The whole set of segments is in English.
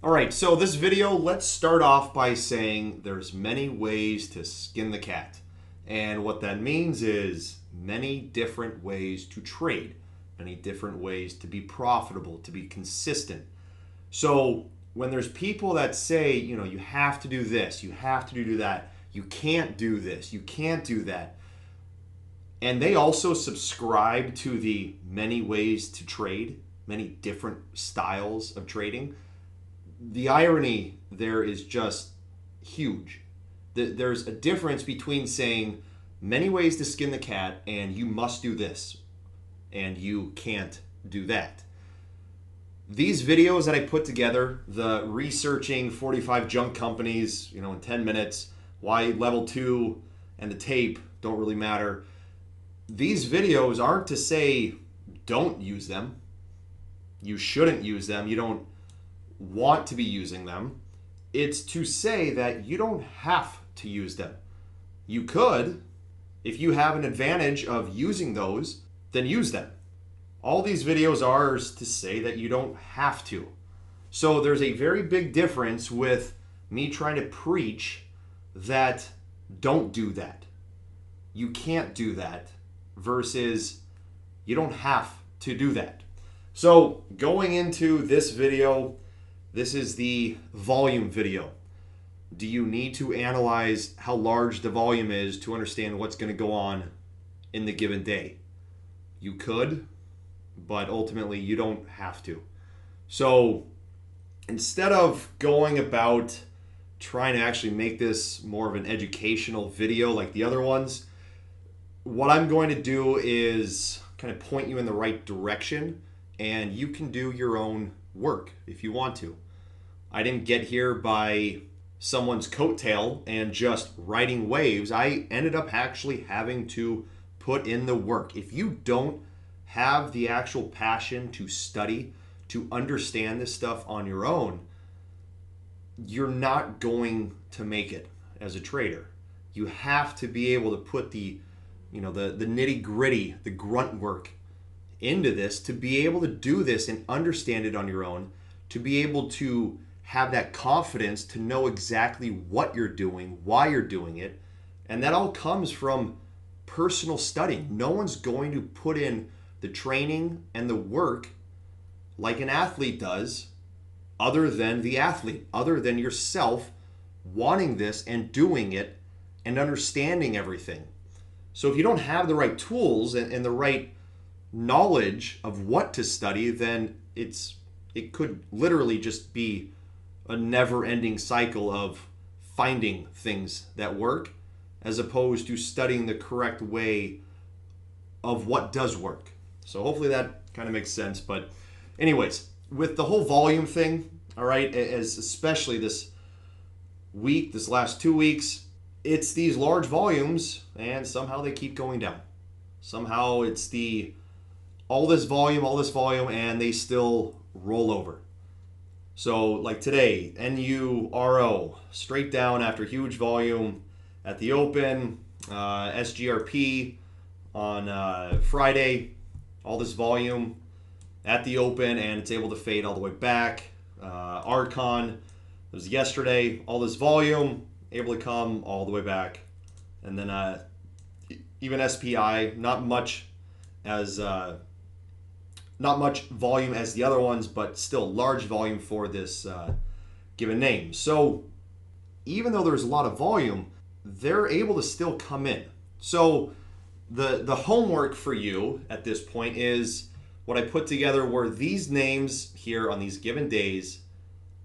All right, so this video, let's start off by saying there's many ways to skin the cat. And what that means is many different ways to trade, many different ways to be profitable, to be consistent. So when there's people that say, you have to do this, you have to do that, you can't do this, you can't do that, and they also subscribe to the many ways to trade, many different styles of trading, the irony there is just huge. There's a difference between saying many ways to skin the cat and you must do this and you can't do that. These videos that I put together, the researching 45 junk companies, in 10 minutes, why level 2 and the tape don't really matter. These videos aren't to say don't use them. You shouldn't use them. You don't want to be using them. It's to say that you don't have to use them. You could. If you have an advantage of using those, then use them. All these videos are is to say that you don't have to. So there's a very big difference with me trying to preach that don't do that, you can't do that, versus you don't have to do that. So going into this video, this is the volume video. Do you need to analyze how large the volume is to understand what's going to go on in the given day? You could, but ultimately you don't have to. So instead of going about trying to actually make this more of an educational video like the other ones, what I'm going to do is kind of point you in the right direction, and you can do your own work if you want to. I didn't get here by someone's coattail and just riding waves. I ended up actually having to put in the work. If you don't have the actual passion to study, to understand this stuff on your own, you're not going to make it as a trader. You have to be able to put the nitty gritty, the grunt work into this to be able to do this and understand it on your own, to be able to have that confidence to know exactly what you're doing, why you're doing it. And that all comes from personal studying. No one's going to put in the training and the work like an athlete does, other than the athlete, other than yourself wanting this and doing it and understanding everything. So if you don't have the right tools and the right knowledge of what to study, then it could literally just be a never-ending cycle of finding things that work as opposed to studying the correct way of what does work. So hopefully that kind of makes sense. But anyways, with the whole volume thing, all right, as especially this week, this last 2 weeks, it's these large volumes and somehow they keep going down. Somehow it's all this volume, and they still roll over. So like today, NURO, straight down after huge volume at the open, SGRP on Friday, all this volume at the open, and it's able to fade all the way back. Archon, it was yesterday, all this volume, able to come all the way back. And then even SPI, not much volume as the other ones, but still large volume for this given name. So even though there's a lot of volume, they're able to still come in. So the homework for you at this point is what I put together were these names here on these given days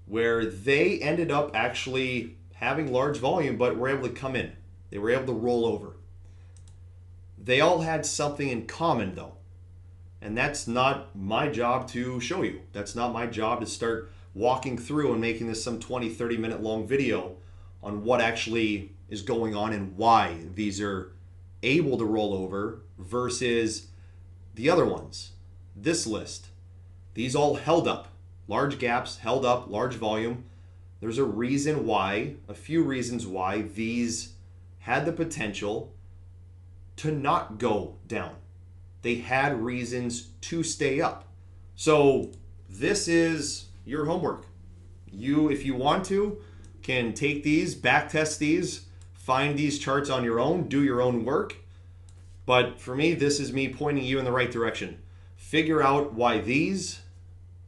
where they ended up actually having large volume, but were able to come in. They were able to roll over. They all had something in common though. And that's not my job to show you. That's not my job to start walking through and making this some 20, 30 minute long video on what actually is going on and why these are able to roll over versus the other ones. This list, these all held up. Large gaps, held up, large volume. There's a reason why, a few reasons why these had the potential to not go down. They had reasons to stay up. So this is your homework. You, if you want to, can take these, back test these, find these charts on your own, do your own work. But for me, this is me pointing you in the right direction. Figure out why these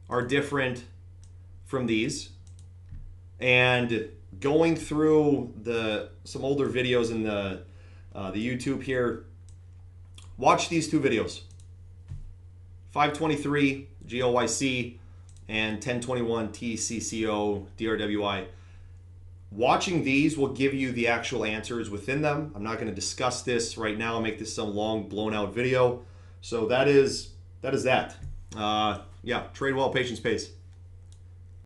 are different from these. And going through some older videos in the YouTube here, watch these two videos. 523 GOYC and 1021 TCCO DRWI. Watching these will give you the actual answers within them. I'm not going to discuss this right now and make this some long blown out video. So that is that. Yeah, trade well, patience pays.